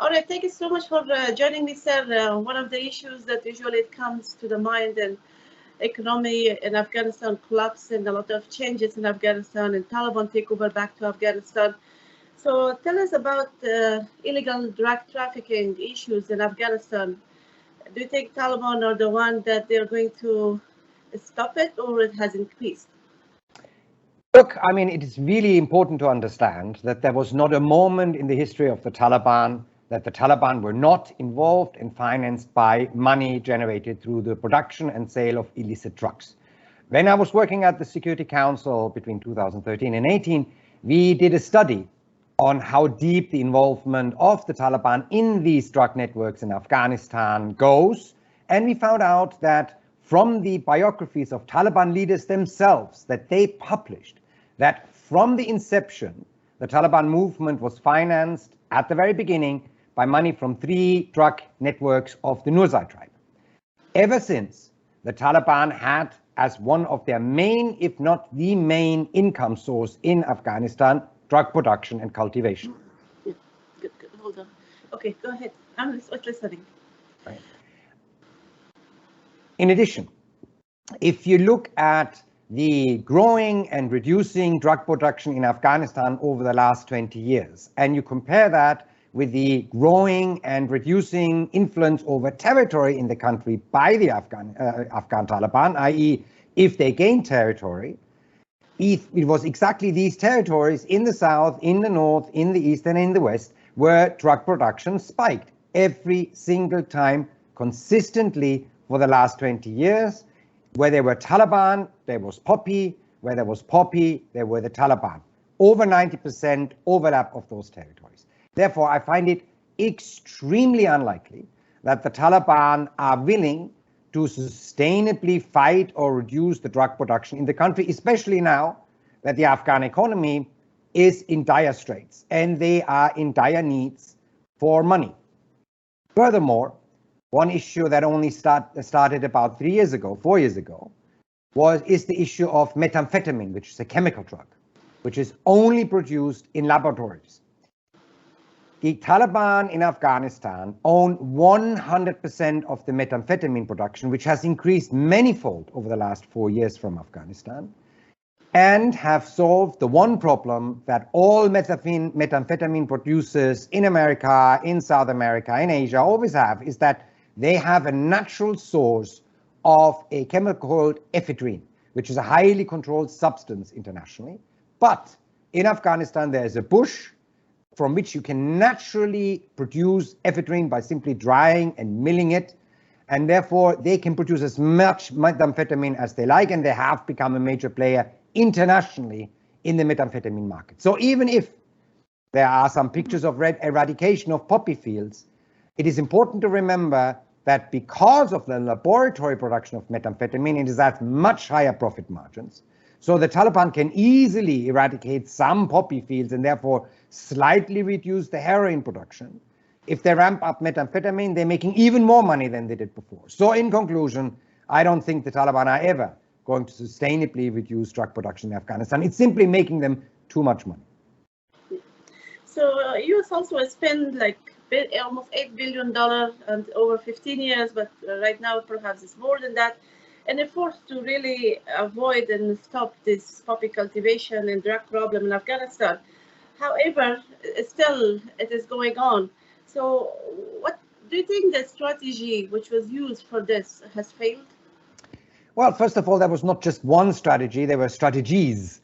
All right, thank you so much for joining me, sir. One of the issues that usually comes to the mind and economy in Afghanistan collapse and a lot of changes in Afghanistan and Taliban take over back to Afghanistan. So tell us about illegal drug trafficking issues in Afghanistan. Do you think Taliban are the one that they're going to stop it, or it has increased? Look, I mean, it is really important to understand that there was not a moment in the history of the Taliban that the Taliban were not involved and financed by money generated through the production and sale of illicit drugs. When I was working at the Security Council between 2013 and 18, we did a study on how deep the involvement of the Taliban in these drug networks in Afghanistan goes. And we found out that from the biographies of Taliban leaders themselves that they published, that from the inception, the Taliban movement was financed at the very beginning by money from 3 drug networks of the Noori tribe. Ever since, the Taliban had as one of their main, if not the main income source in Afghanistan, drug production and cultivation. Yeah. Good. Hold on. Okay, go ahead. I'm listening. Right. In addition, if you look at the growing and reducing drug production in Afghanistan over the last 20 years, and you compare that with the growing and reducing influence over territory in the country by the Afghan Taliban, i.e., if they gain territory, it was exactly these territories in the south, in the north, in the east, and in the west where drug production spiked every single time consistently for the last 20 years. Where there were Taliban, there was poppy. Where there was poppy, there were the Taliban. Over 90% overlap of those territories. Therefore, I find it extremely unlikely that the Taliban are willing to sustainably fight or reduce the drug production in the country, especially now that the Afghan economy is in dire straits and they are in dire needs for money. Furthermore, one issue that only started about 4 years ago, is the issue of methamphetamine, which is a chemical drug, which is only produced in laboratories. The Taliban in Afghanistan own 100% of the methamphetamine production, which has increased manifold over the last 4 years from Afghanistan, and have solved the one problem that all methamphetamine producers in America, in South America, in Asia always have, is that they have a natural source of a chemical called ephedrine, which is a highly controlled substance internationally. But in Afghanistan, there is a bush from which you can naturally produce ephedrine by simply drying and milling it. And therefore, they can produce as much methamphetamine as they like, and they have become a major player internationally in the methamphetamine market. So even if there are some pictures of eradication of poppy fields, it is important to remember that because of the laboratory production of methamphetamine, it is at much higher profit margins. So the Taliban can easily eradicate some poppy fields and therefore slightly reduce the heroin production. If they ramp up methamphetamine, they're making even more money than they did before. So in conclusion, I don't think the Taliban are ever going to sustainably reduce drug production in Afghanistan. It's simply making them too much money. So US also spend like almost $8 billion and over 15 years, but right now perhaps it's more than that, in effort to really avoid and stop this poppy cultivation and drug problem in Afghanistan. However, still it is going on. So what do you think the strategy which was used for this has failed? Well, first of all, there was not just one strategy, there were strategies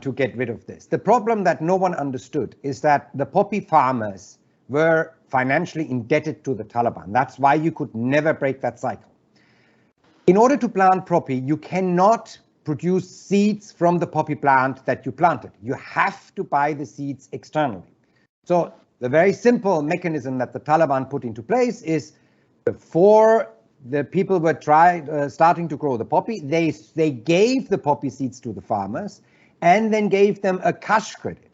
to get rid of this. The problem that no one understood is that the poppy farmers were financially indebted to the Taliban. That's why you could never break that cycle. In order to plant poppy, you cannot produce seeds from the poppy plant that you planted. You have to buy the seeds externally. So the very simple mechanism that the Taliban put into place is before the people were starting to grow the poppy, they gave the poppy seeds to the farmers and then gave them a cash credit.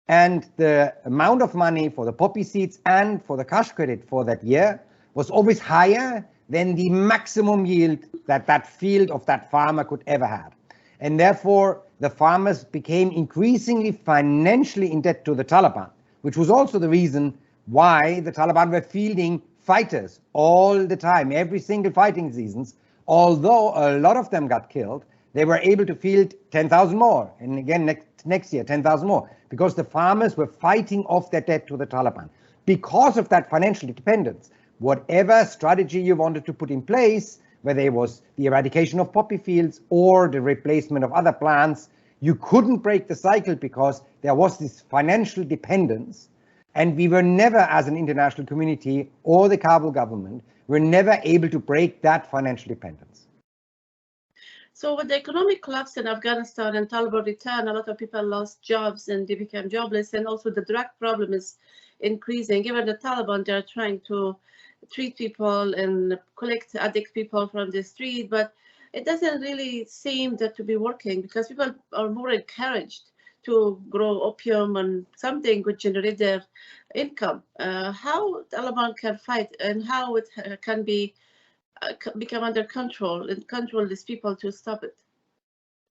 And the amount of money for the poppy seeds and for the cash credit for that year was always higher than the maximum yield that that field of that farmer could ever have. And therefore, the farmers became increasingly financially in debt to the Taliban, which was also the reason why the Taliban were fielding fighters all the time, every single fighting seasons. Although a lot of them got killed, they were able to field 10,000 more. And again, next year, 10,000 more, because the farmers were fighting off their debt to the Taliban. Because of that financial dependence, whatever strategy you wanted to put in place, whether it was the eradication of poppy fields or the replacement of other plants, you couldn't break the cycle because there was this financial dependence. And we were never, as an international community or the Kabul government, were never able to break that financial dependence. So with the economic collapse in Afghanistan and Taliban return, a lot of people lost jobs and they became jobless. And also the drug problem is increasing. Given the Taliban, they're trying to treat people and collect addict people from the street, but it doesn't really seem that to be working because people are more encouraged to grow opium and something which generate their income. How Taliban can fight and how it can be become under control and control these people to stop it?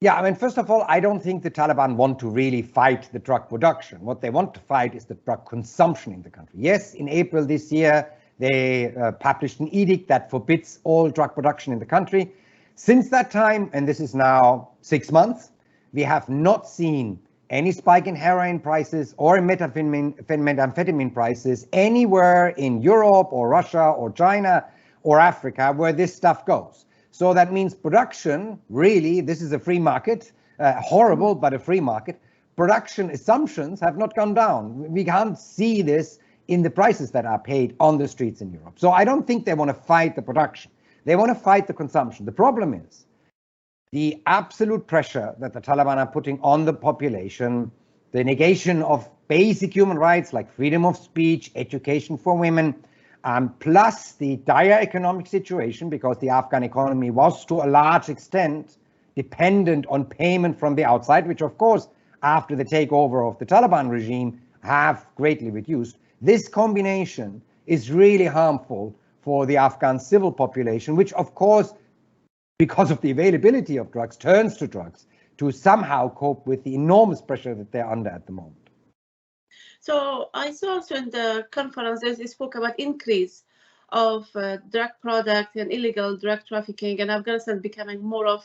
Yeah, I mean, first of all, I don't think the Taliban want to really fight the drug production. What they want to fight is the drug consumption in the country. Yes, in April this year, they published an edict that forbids all drug production in the country. Since that time, and this is now 6 months, we have not seen any spike in heroin prices or in methamphetamine prices anywhere in Europe or Russia or China or Africa where this stuff goes. So that means production, really, this is a free market, horrible, but a free market. Production assumptions have not gone down. We can't see this in the prices that are paid on the streets in Europe. So I don't think they want to fight the production. They want to fight the consumption. The problem is the absolute pressure that the Taliban are putting on the population, the negation of basic human rights like freedom of speech, education for women, plus the dire economic situation, because the Afghan economy was to a large extent dependent on payment from the outside, which of course, after the takeover of the Taliban regime, have greatly reduced. This combination is really harmful for the Afghan civil population, which of course, because of the availability of drugs, turns to drugs to somehow cope with the enormous pressure that they're under at the moment. So I saw also in the conferences, you spoke about increase of drug product and illegal drug trafficking, and Afghanistan becoming more of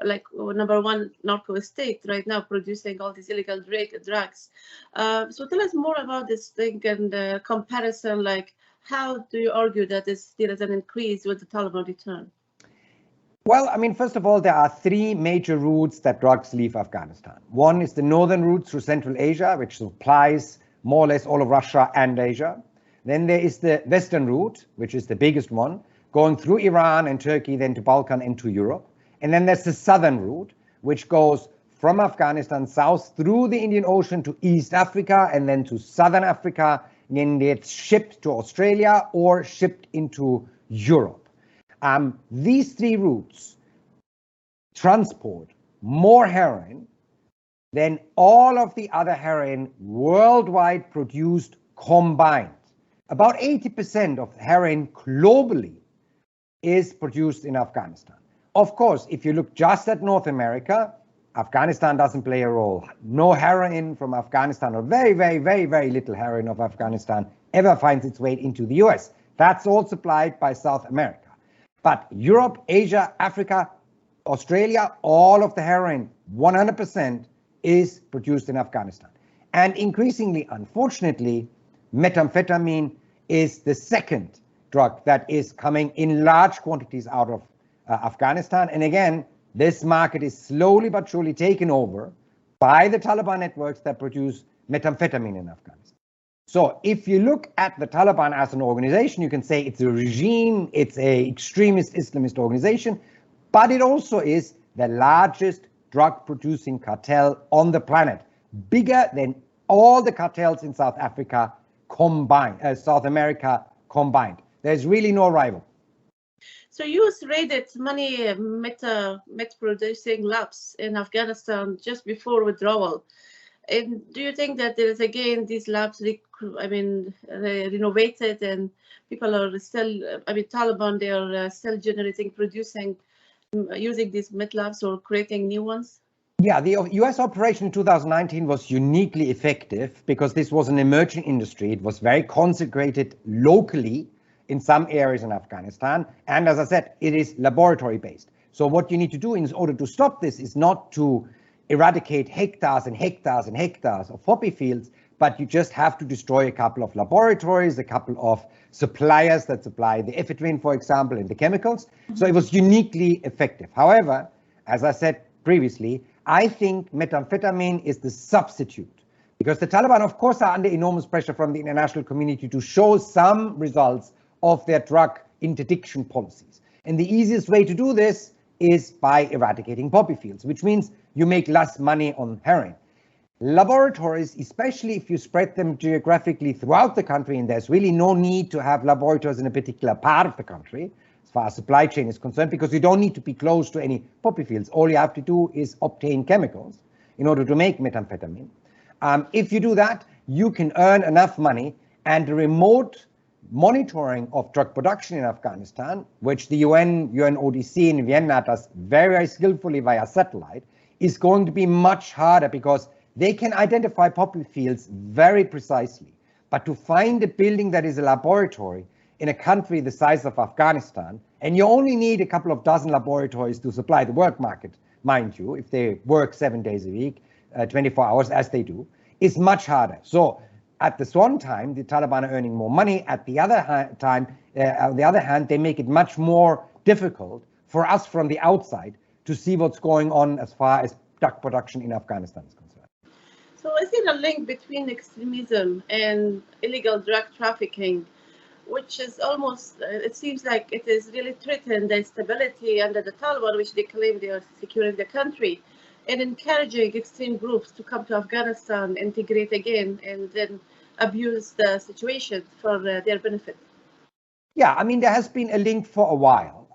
like #1 narco state right now, producing all these illegal drugs. So tell us more about this thing and the comparison, like how do you argue that there is an increase with the Taliban return? Well, I mean, first of all, there are 3 major routes that drugs leave Afghanistan. One is the northern route through Central Asia, which supplies more or less all of Russia and Asia. Then there is the western route, which is the biggest one, going through Iran and Turkey, then to Balkan and to Europe. And then there's the southern route, which goes from Afghanistan south through the Indian Ocean to East Africa and then to southern Africa. And then it's shipped to Australia or shipped into Europe. These 3 routes transport more heroin than all of the other heroin worldwide produced combined. About 80% of heroin globally is produced in Afghanistan. Of course, if you look just at North America, Afghanistan doesn't play a role. No heroin from Afghanistan, or very, very, very, very little heroin of Afghanistan ever finds its way into the US. That's all supplied by South America. But Europe, Asia, Africa, Australia, all of the heroin, 100% is produced in Afghanistan. And increasingly, unfortunately, methamphetamine is the second drug that is coming in large quantities out of Afghanistan. And again, this market is slowly but surely taken over by the Taliban networks that produce methamphetamine in Afghanistan. So if you look at the Taliban as an organization, you can say it's a regime, it's an extremist Islamist organization, but it also is the largest drug-producing cartel on the planet, bigger than all the cartels in South Africa combined, South America combined. There's really no rival. So you raided many meth-producing labs in Afghanistan just before withdrawal. And do you think that there is again these labs, renovated and people are still, Taliban, they are still producing, using these meth labs or creating new ones? Yeah, the US operation in 2019 was uniquely effective because this was an emerging industry. It was very concentrated locally in some areas in Afghanistan. And as I said, it is laboratory based. So what you need to do in order to stop this is not to eradicate hectares and hectares and hectares of poppy fields, but you just have to destroy a couple of laboratories, a couple of suppliers that supply the ephedrine, for example, and the chemicals. So it was uniquely effective. However, as I said previously, I think methamphetamine is the substitute, because the Taliban, of course, are under enormous pressure from the international community to show some results of their drug interdiction policies. And the easiest way to do this is by eradicating poppy fields, which means you make less money on heroin. Laboratories, especially if you spread them geographically throughout the country, and there's really no need to have laboratories in a particular part of the country, as far as supply chain is concerned, because you don't need to be close to any poppy fields. All you have to do is obtain chemicals in order to make methamphetamine. If you do that, you can earn enough money, and the remote monitoring of drug production in Afghanistan, which the UNODC in Vienna does very, very skillfully via satellite, is going to be much harder because they can identify poppy fields very precisely. But to find a building that is a laboratory in a country the size of Afghanistan, and you only need a couple of dozen laboratories to supply the work market, mind you, if they work 7 days a week, 24 hours as they do, is much harder. So at this one time, the Taliban are earning more money. At the other hand, they make it much more difficult for us from the outside to see what's going on as far as drug production in Afghanistan is concerned. So is there a link between extremism and illegal drug trafficking, which is almost, it seems like it is really threatened the stability under the Taliban, which they claim they are securing the country, and encouraging extreme groups to come to Afghanistan, integrate again, and then abuse the situation for their benefit? Yeah, I mean, there has been a link for a while,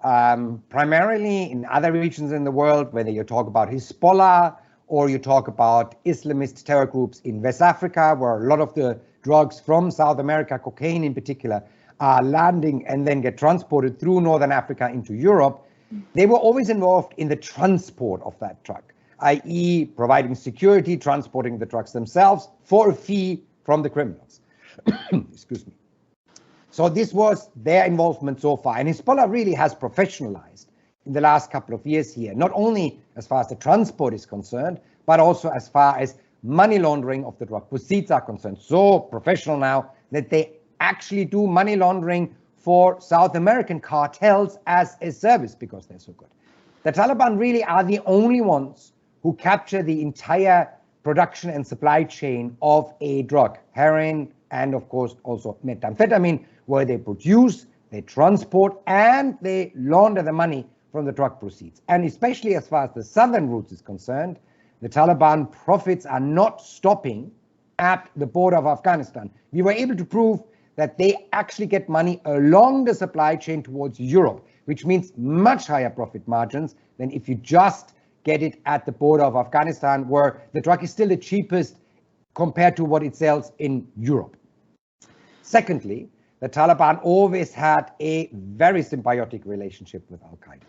primarily in other regions in the world, whether you talk about Hezbollah or you talk about Islamist terror groups in West Africa, where a lot of the drugs from South America, cocaine in particular, are landing and then get transported through Northern Africa into Europe. They were always involved in the transport of that drug, i.e. providing security, transporting the drugs themselves for a fee from the criminals. Excuse me. So this was their involvement so far. And Hezbollah really has professionalized in the last couple of years here, not only as far as the transport is concerned, but also as far as money laundering of the drug proceeds are concerned. So professional now that they actually do money laundering for South American cartels as a service because they're so good. The Taliban really are the only ones who capture the entire production and supply chain of a drug, heroin, and of course also methamphetamine, where they produce, they transport, and they launder the money from the drug proceeds. And especially as far as the southern routes is concerned, the Taliban profits are not stopping at the border of Afghanistan. We were able to prove that they actually get money along the supply chain towards Europe, which means much higher profit margins than if you just get it at the border of Afghanistan, where the drug is still the cheapest compared to what it sells in Europe. Secondly, the Taliban always had a very symbiotic relationship with Al-Qaeda.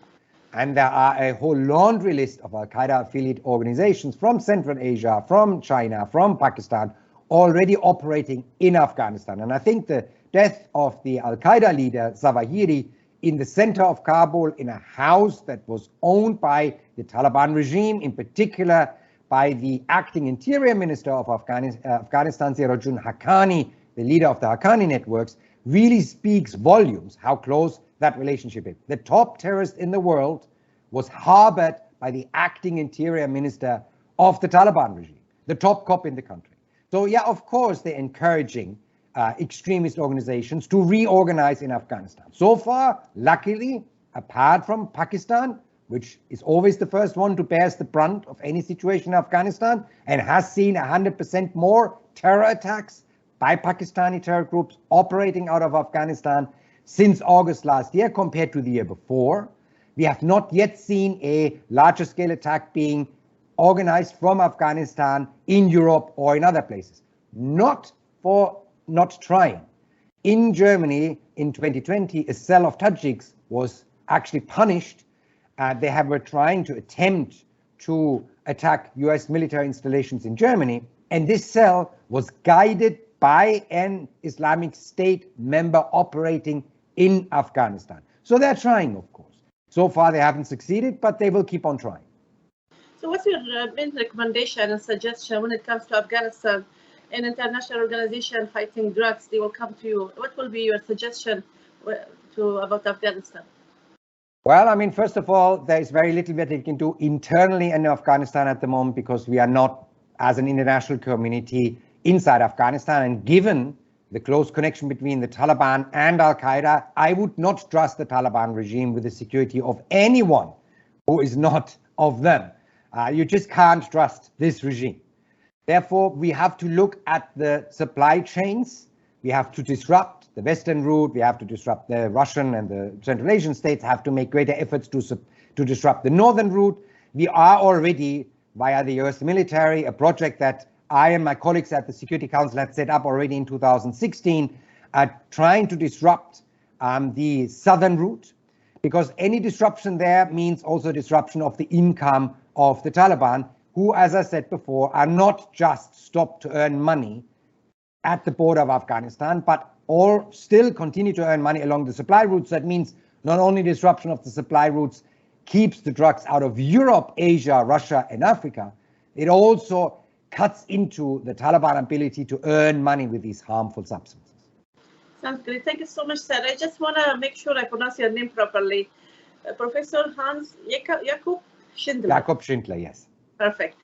And there are a whole laundry list of Al-Qaeda affiliate organizations from Central Asia, from China, from Pakistan, already operating in Afghanistan. And I think the death of the Al-Qaeda leader, Zawahiri, in the center of Kabul, in a house that was owned by the Taliban regime, in particular by the acting interior minister of Afghanistan, Sirajul Haqqani, the leader of the Haqqani networks, really speaks volumes how close that relationship is. The top terrorist in the world was harbored by the acting interior minister of the Taliban regime, the top cop in the country. So yeah, of course, they're encouraging extremist organizations to reorganize in Afghanistan. So far, luckily, apart from Pakistan, which is always the first one to bear the brunt of any situation in Afghanistan and has seen 100% more terror attacks by Pakistani terror groups operating out of Afghanistan since August last year compared to the year before. We have not yet seen a larger scale attack being organized from Afghanistan in Europe or in other places. Not for not trying. In Germany in 2020, a cell of Tajiks was actually punished. They were trying to attempt to attack US military installations in Germany. And this cell was guided by an Islamic State member operating in Afghanistan. So they're trying, of course. So far, they haven't succeeded, but they will keep on trying. So what's your main recommendation and suggestion when it comes to Afghanistan? An international organization fighting drugs, they will come to you. What will be your suggestion about Afghanistan? Well, I mean, first of all, there is very little that they can do internally in Afghanistan at the moment because we are not, as an international community, inside Afghanistan. And given the close connection between the Taliban and Al-Qaeda, I would not trust the Taliban regime with the security of anyone who is not of them. You just can't trust this regime. Therefore, we have to look at the supply chains. We have to disrupt the Western route. We have to disrupt the Russian and the Central Asian states, have to make greater efforts to disrupt the Northern route. We are already, via the US military, a project that I and my colleagues at the Security Council had set up already in 2016, trying to disrupt the Southern route, because any disruption there means also disruption of the income of the Taliban, who, as I said before, are not just stopped to earn money at the border of Afghanistan, but all still continue to earn money along the supply routes. That means not only disruption of the supply routes keeps the drugs out of Europe, Asia, Russia, and Africa, it also cuts into the Taliban ability to earn money with these harmful substances. Sounds great. Thank you so much, sir. I just want to make sure I pronounce your name properly. Professor Hans Jakob Schindler. Jakob Schindler, yes. Perfect.